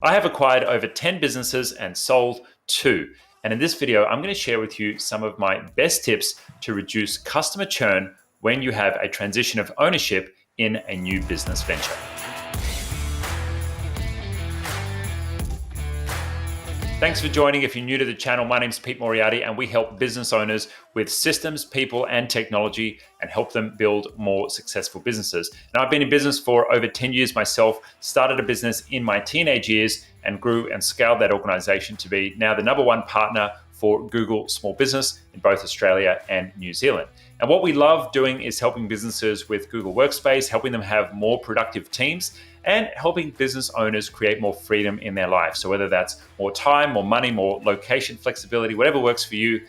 I have acquired over 10 businesses and sold 2. And in this video, I'm going to share with you some of my best tips to reduce customer churn when you have a transition of ownership in a new business venture. Thanks for joining. If you're new to the channel, my name's Pete Moriarty, and we help business owners with systems, people, and technology and help them build more successful businesses. Now, I've been in business for over 10 years myself, started a business in my teenage years and grew and scaled that organization to be now the #1 partner for Google Small Business in both Australia and New Zealand. And what we love doing is helping businesses with Google Workspace, helping them have more productive teams, and helping business owners create more freedom in their life. So whether that's more time, more money, more location flexibility, whatever works for you,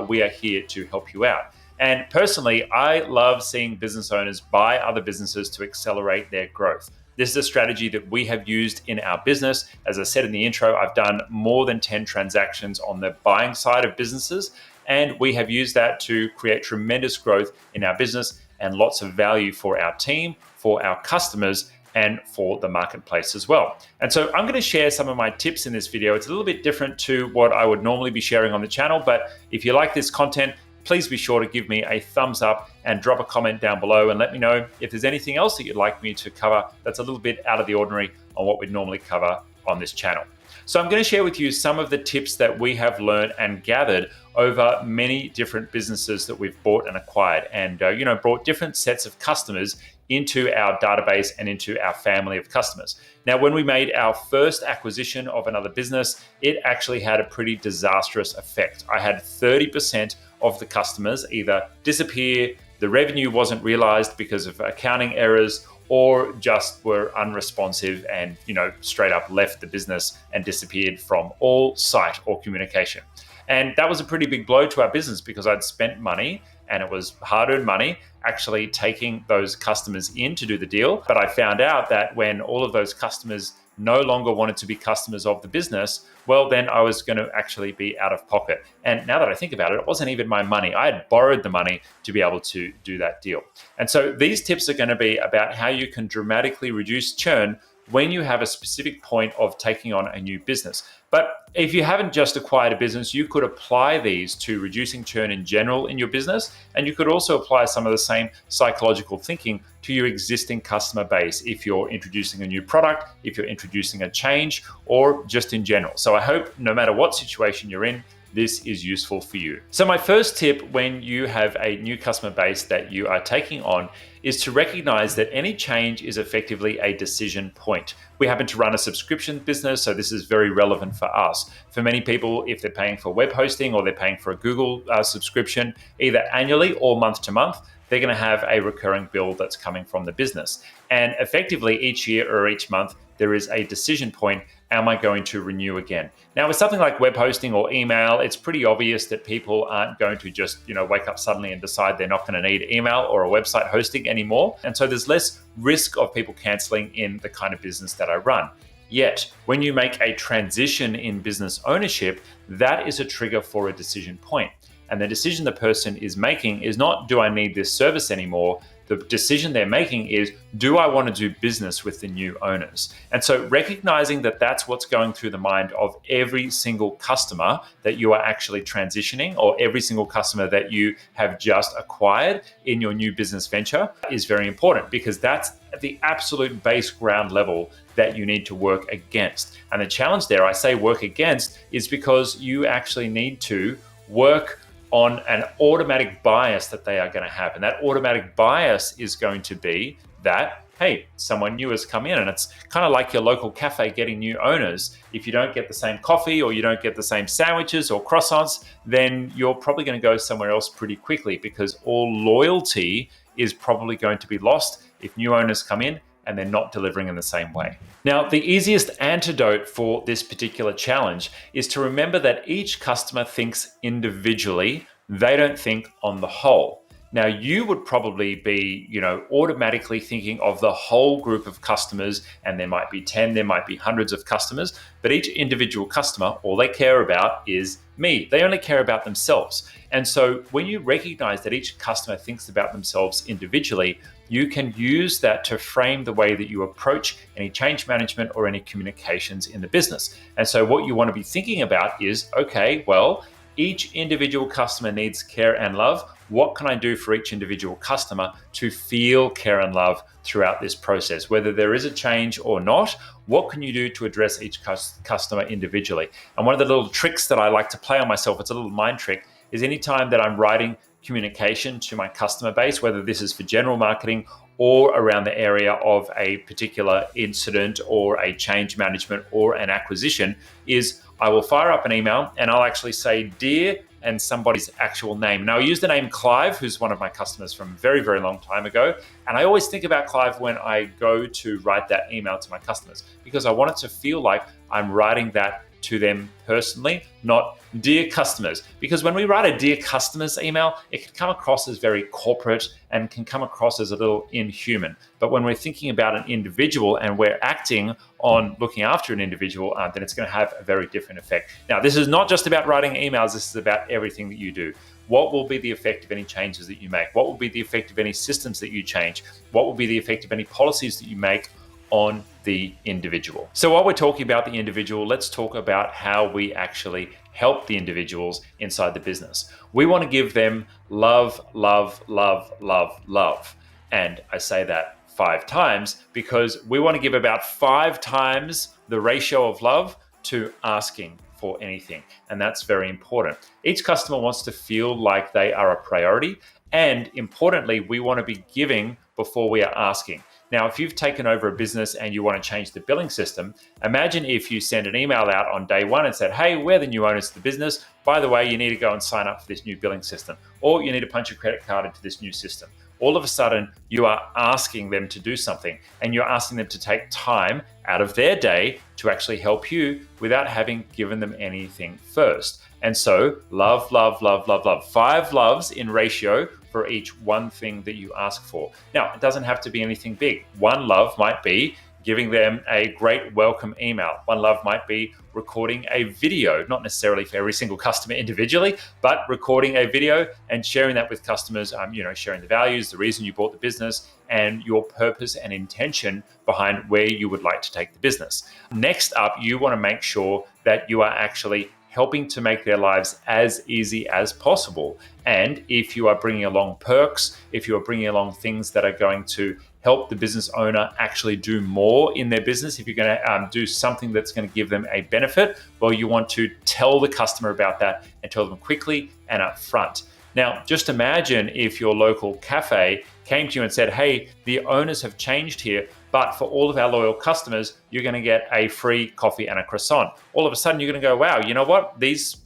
we are here to help you out. And personally, I love seeing business owners buy other businesses to accelerate their growth. This is a strategy that we have used in our business. As I said in the intro, I've done more than 10 transactions on the buying side of businesses, and we have used that to create tremendous growth in our business and lots of value for our team, for our customers, and for the marketplace as well. And so I'm going to share some of my tips in this video. It's a little bit different to what I would normally be sharing on the channel, but if you like this content, please be sure to give me a thumbs up and drop a comment down below and let me know if there's anything else that you'd like me to cover that's a little bit out of the ordinary on what we'd normally cover on this channel. So I'm going to share with you some of the tips that we have learned and gathered over many different businesses that we've bought and acquired, and brought different sets of customers into our database and into our family of customers. Now, when we made our first acquisition of another business, it actually had a pretty disastrous effect. I had 30% of the customers either disappear, the revenue wasn't realized because of accounting errors, or just were unresponsive and straight up left the business and disappeared from all sight or communication. And that was a pretty big blow to our business because I'd spent money, and it was hard-earned money, actually taking those customers in to do the deal. But I found out that when all of those customers no longer wanted to be customers of the business, well, then I was going to actually be out of pocket. And now that I think about it, it wasn't even my money. I had borrowed the money to be able to do that deal. And so these tips are going to be about how you can dramatically reduce churn when you have a specific point of taking on a new business. But if you haven't just acquired a business, you could apply these to reducing churn in general in your business. And you could also apply some of the same psychological thinking to your existing customer base if you're introducing a new product, if you're introducing a change, or just in general. So I hope no matter what situation you're in, this is useful for you. So my first tip when you have a new customer base that you are taking on is to recognize that any change is effectively a decision point. We happen to run a subscription business, so this is very relevant for us. For many people, if they're paying for web hosting or they're paying for a Google subscription, either annually or month to month, they're going to have a recurring bill that's coming from the business. And effectively, each year or each month, there is a decision point. Am I going to renew again? Now, with something like web hosting or email, it's pretty obvious that people aren't going to just, wake up suddenly and decide they're not going to need email or a website hosting anymore. And so there's less risk of people canceling in the kind of business that I run. Yet, when you make a transition in business ownership, that is a trigger for a decision point. And the decision the person is making is not, do I need this service anymore? The decision they're making is, do I want to do business with the new owners? And so recognizing that that's what's going through the mind of every single customer that you are actually transitioning, or every single customer that you have just acquired in your new business venture, is very important, because that's the absolute base ground level that you need to work against. And the challenge there, I say work against, is because you actually need to work on an automatic bias that they are going to have. And that automatic bias is going to be that, hey, someone new has come in, and it's kind of like your local cafe getting new owners. If you don't get the same coffee, or you don't get the same sandwiches or croissants, then you're probably going to go somewhere else pretty quickly, because all loyalty is probably going to be lost if new owners come in and they're not delivering in the same way. Now, the easiest antidote for this particular challenge is to remember that each customer thinks individually. They don't think on the whole. Now, you would probably be, automatically thinking of the whole group of customers, and there might be 10, there might be hundreds of customers, but each individual customer, all they care about is me. They only care about themselves. And so when you recognize that each customer thinks about themselves individually, you can use that to frame the way that you approach any change management or any communications in the business. And so what you want to be thinking about is, okay, well, each individual customer needs care and love. What can I do for each individual customer to feel care and love throughout this process? Whether there is a change or not, what can you do to address each customer individually? And one of the little tricks that I like to play on myself, it's a little mind trick, is anytime that I'm writing communication to my customer base, whether this is for general marketing or around the area of a particular incident or a change management or an acquisition, is I will fire up an email and I'll actually say, "Dear," and somebody's actual name. Now, I use the name Clive, who's one of my customers from a very, very long time ago. And I always think about Clive when I go to write that email to my customers, because I want it to feel like I'm writing that to them personally, not "Dear customers." Because when we write a "Dear customers" email, it can come across as very corporate and can come across as a little inhuman. But when we're thinking about an individual and we're acting on looking after an individual, then it's going to have a very different effect. Now, this is not just about writing emails. This is about everything that you do. What will be the effect of any changes that you make? What will be the effect of any systems that you change? What will be the effect of any policies that you make on the individual? So while we're talking about the individual, let's talk about how we actually help the individuals inside the business. We want to give them love, love, love, love, love. And I say that 5 times because we want to give about 5 times the ratio of love to asking for anything. And that's very important. Each customer wants to feel like they are a priority. And importantly, we want to be giving before we are asking. Now, if you've taken over a business and you want to change the billing system, imagine if you send an email out on day 1 and said, "Hey, we're the new owners of the business. By the way, you need to go and sign up for this new billing system, or you need to punch your credit card into this new system." All of a sudden, you are asking them to do something, and you're asking them to take time out of their day to actually help you without having given them anything first. And so, love, love, love, love, love. 5 loves in ratio for each one thing that you ask for. Now, it doesn't have to be anything big. One love might be giving them a great welcome email. One love might be recording a video, not necessarily for every single customer individually, but recording a video and sharing that with customers, sharing the values, the reason you bought the business, and your purpose and intention behind where you would like to take the business. Next up, you want to make sure that you are actually helping to make their lives as easy as possible. And if you are bringing along perks, if you are bringing along things that are going to help the business owner actually do more in their business, if you're going to do something that's going to give them a benefit, well, you want to tell the customer about that and tell them quickly and up front. Now, just imagine if your local cafe came to you and said, "Hey, the owners have changed here, but for all of our loyal customers, you're going to get a free coffee and a croissant." All of a sudden, you're going to go, "Wow, you know what? These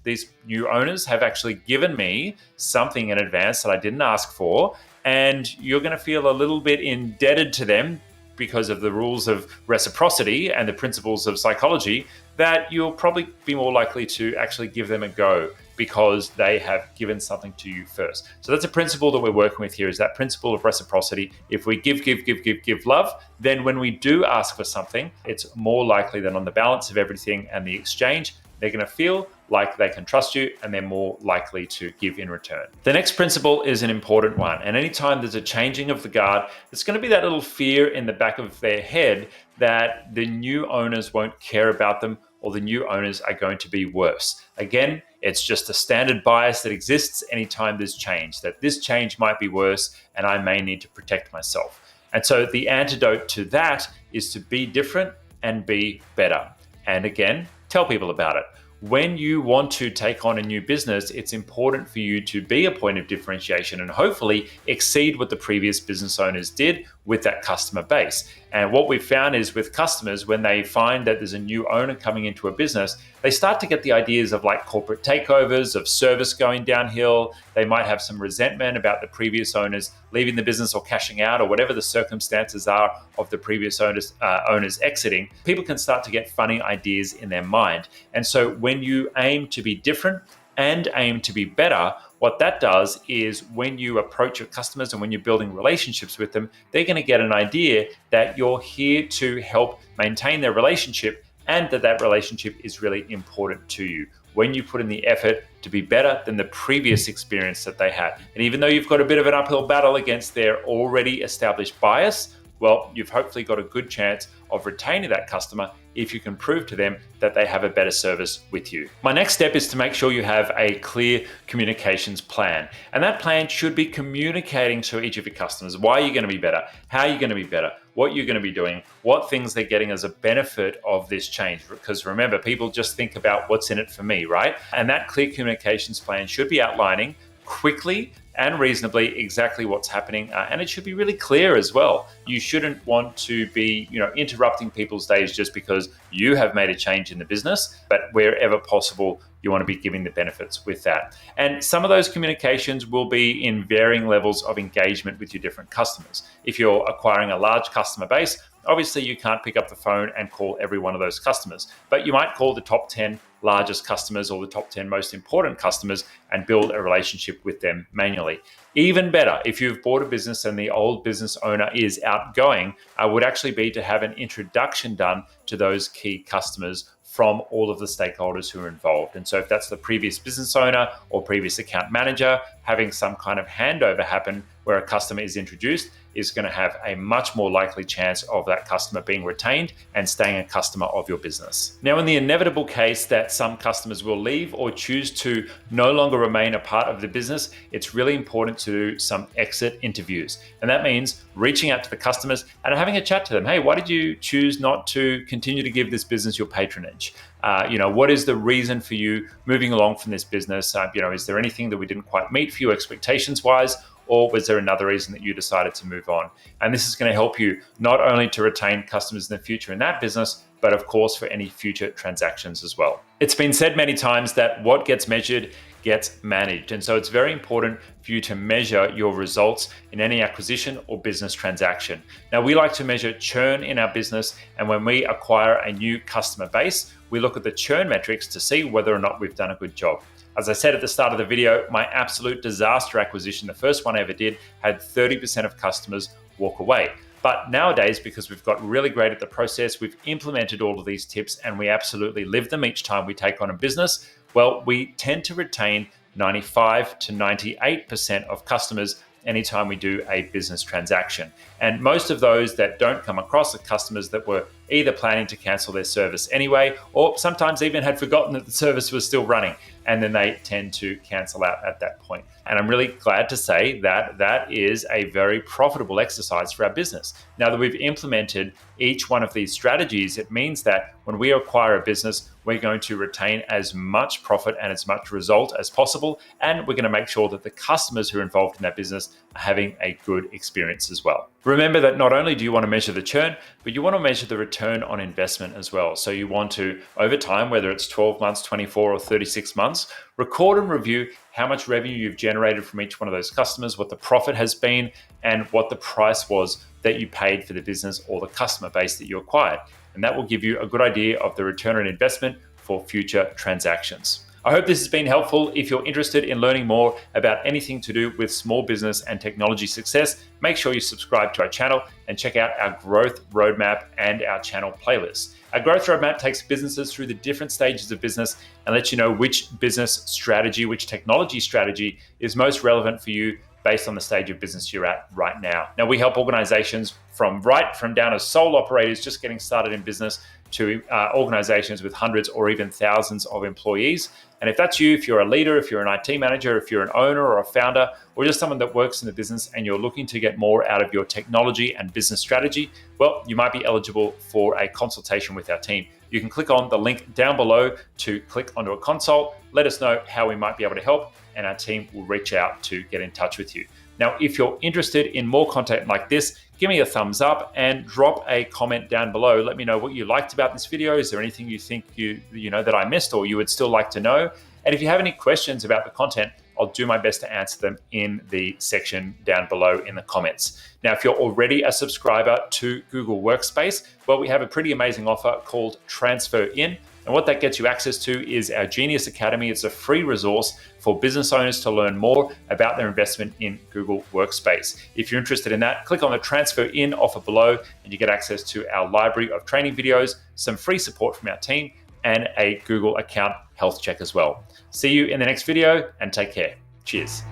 new owners have actually given me something in advance that I didn't ask for." And you're going to feel a little bit indebted to them because of the rules of reciprocity and the principles of psychology, that you'll probably be more likely to actually give them a go because they have given something to you first. So that's a principle that we're working with here, is that principle of reciprocity. If we give love, then when we do ask for something, it's more likely that on the balance of everything and the exchange, they're going to feel like they can trust you and they're more likely to give in return. The next principle is an important one. And anytime there's a changing of the guard, there's going to be that little fear in the back of their head that the new owners won't care about them, or the new owners are going to be worse. Again, it's just a standard bias that exists anytime there's change, that this change might be worse and I may need to protect myself. And so the antidote to that is to be different and be better. And again, tell people about it. When you want to take on a new business, it's important for you to be a point of differentiation and hopefully exceed what the previous business owners did with that customer base. And what we've found is with customers, when they find that there's a new owner coming into a business, they start to get the ideas of like corporate takeovers, of service going downhill. They might have some resentment about the previous owners leaving the business or cashing out, or whatever the circumstances are of the previous owners exiting. People can start to get funny ideas in their mind. And so when you aim to be different and aim to be better, what that does is when you approach your customers and when you're building relationships with them, they're going to get an idea that you're here to help maintain their relationship and that relationship is really important to you when you put in the effort to be better than the previous experience that they had. And even though you've got a bit of an uphill battle against their already established bias, well, you've hopefully got a good chance of retaining that customer if you can prove to them that they have a better service with you. My next step is to make sure you have a clear communications plan. And that plan should be communicating to each of your customers why you're going to be better, how you're going to be better, what you're going to be doing, what things they're getting as a benefit of this change. Because remember, people just think about what's in it for me, right? And that clear communications plan should be outlining quickly and reasonably exactly what's happening, and it should be really clear as well. You shouldn't want to be, interrupting people's days just because you have made a change in the business, but wherever possible, you want to be giving the benefits with that. And some of those communications will be in varying levels of engagement with your different customers. If you're acquiring a large customer base, obviously you can't pick up the phone and call every one of those customers, but you might call the top 10 largest customers or the top 10 most important customers and build a relationship with them manually. Even better, if you've bought a business and the old business owner is outgoing, would actually be to have an introduction done to those key customers from all of the stakeholders who are involved. And so if that's the previous business owner or previous account manager, having some kind of handover happen where a customer is introduced is going to have a much more likely chance of that customer being retained and staying a customer of your business. Now, in the inevitable case that some customers will leave or choose to no longer remain a part of the business, it's really important to do some exit interviews. And that means reaching out to the customers and having a chat to them. Hey, why did you choose not to continue to give this business your patronage? What is the reason for you moving along from this business? Is there anything that we didn't quite meet for you expectations-wise? Or was there another reason that you decided to move on? And this is going to help you not only to retain customers in the future in that business, but of course for any future transactions as well. It's been said many times that what gets measured gets managed. And so it's very important for you to measure your results in any acquisition or business transaction. Now, we like to measure churn in our business. And when we acquire a new customer base, we look at the churn metrics to see whether or not we've done a good job. As I said at the start of the video, my absolute disaster acquisition, the first one I ever did, had 30% of customers walk away. But nowadays, because we've got really great at the process, we've implemented all of these tips and we absolutely live them each time we take on a business, well, we tend to retain 95 to 98% of customers anytime we do a business transaction. And most of those that don't come across are customers that were either planning to cancel their service anyway, or sometimes even had forgotten that the service was still running. And then they tend to cancel out at that point. And I'm really glad to say that that is a very profitable exercise for our business. Now that we've implemented each one of these strategies, it means that when we acquire a business, we're going to retain as much profit and as much result as possible. And we're going to make sure that the customers who are involved in that business are having a good experience as well. Remember that not only do you want to measure the churn, but you want to measure the return on investment as well. So you want to, over time, whether it's 12 months, 24 or 36 months, record and review how much revenue you've generated from each one of those customers, what the profit has been, and what the price was that you paid for the business or the customer base that you acquired. And that will give you a good idea of the return on investment for future transactions. I hope this has been helpful. If you're interested in learning more about anything to do with small business and technology success, make sure you subscribe to our channel and check out our growth roadmap and our channel playlist. Our growth roadmap takes businesses through the different stages of business and lets you know which business strategy, which technology strategy is most relevant for you based on the stage of business you're at right now. Now, we help organizations from down as sole operators just getting started in business to organizations with hundreds or even thousands of employees. And if that's you, if you're a leader, if you're an IT manager, if you're an owner or a founder, or just someone that works in the business and you're looking to get more out of your technology and business strategy, well, you might be eligible for a consultation with our team. You can click on the link down below to click onto a consult. Let us know how we might be able to help, and our team will reach out to get in touch with you. Now, if you're interested in more content like this, give me a thumbs up and drop a comment down below. Let me know what you liked about this video. Is there anything you think you know that I missed or you would still like to know? And if you have any questions about the content, I'll do my best to answer them in the section down below in the comments. Now, if you're already a subscriber to Google Workspace, well, we have a pretty amazing offer called Transfer In And what that gets you access to is our Genius Academy. It's a free resource for business owners to learn more about their investment in Google Workspace. If you're interested in that, click on the transfer in offer below and you get access to our library of training videos, some free support from our team, and a Google account health check as well. See you in the next video and take care. Cheers.